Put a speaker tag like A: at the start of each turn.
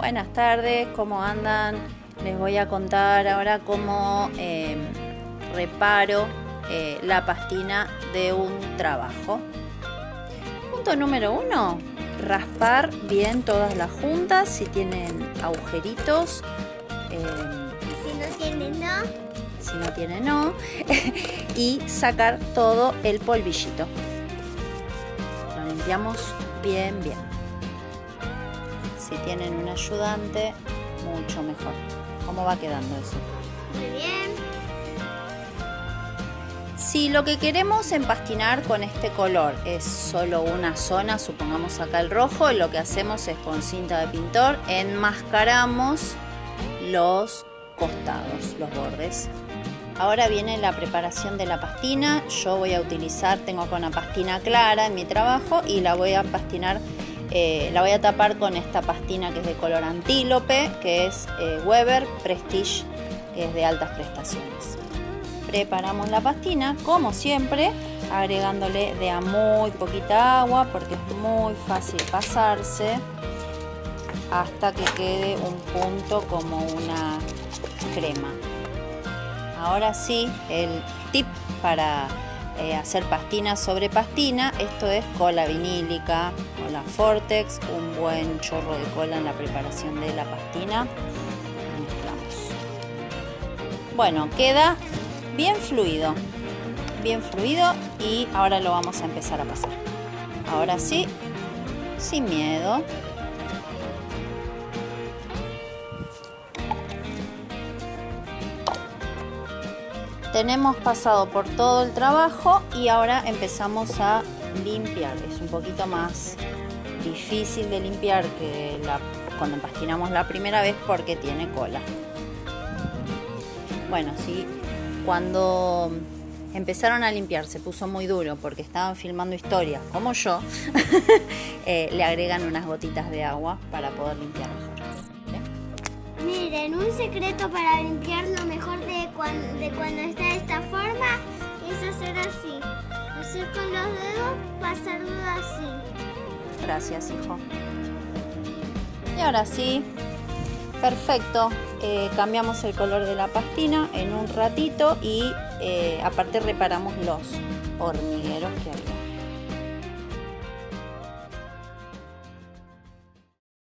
A: Buenas tardes, ¿cómo andan? Les voy a contar ahora cómo reparo la pastina de un trabajo. Punto número 1, raspar bien todas las juntas, si tienen agujeritos.
B: Si no tiene, no.
A: Si no tiene, no. Y sacar todo el polvillito. Lo limpiamos bien. Si tienen un ayudante, mucho mejor. ¿Cómo va quedando eso?
B: Muy bien.
A: Si lo que queremos empastinar con este color es solo una zona, supongamos acá el rojo, lo que hacemos es con cinta de pintor enmascaramos los costados, los bordes. Ahora viene la preparación de la pastina. Yo voy a utilizar, tengo acá una pastina clara en mi trabajo y la voy a pastinar. La voy a tapar con esta pastina que es de color antílope, que es Weber Prestige, que es de altas prestaciones. Preparamos la pastina, como siempre, agregándole de a muy poquita agua, porque es muy fácil pasarse, hasta que quede un punto como una crema. Ahora sí, el tip para hacer pastina sobre pastina, esto es cola vinílica, cola Fortex, un buen chorro de cola en la preparación de la pastina. Mezclamos. Bueno, queda bien fluido y ahora lo vamos a empezar a pasar. Ahora sí, sin miedo. Tenemos pasado por todo el trabajo y ahora empezamos a limpiar. Es un poquito más difícil de limpiar que cuando empastinamos la primera vez porque tiene cola. Bueno, sí, cuando empezaron a limpiar se puso muy duro porque estaban filmando historias como yo, le agregan unas gotitas de agua para poder limpiar mejor.
B: Miren, un secreto para limpiarlo mejor de cuando está de esta forma es hacer así. Hacer con los dedos, pasarlo así.
A: Gracias, hijo. Y ahora sí, perfecto. Cambiamos el color de la pastina en un ratito y aparte reparamos los hormigueros que había.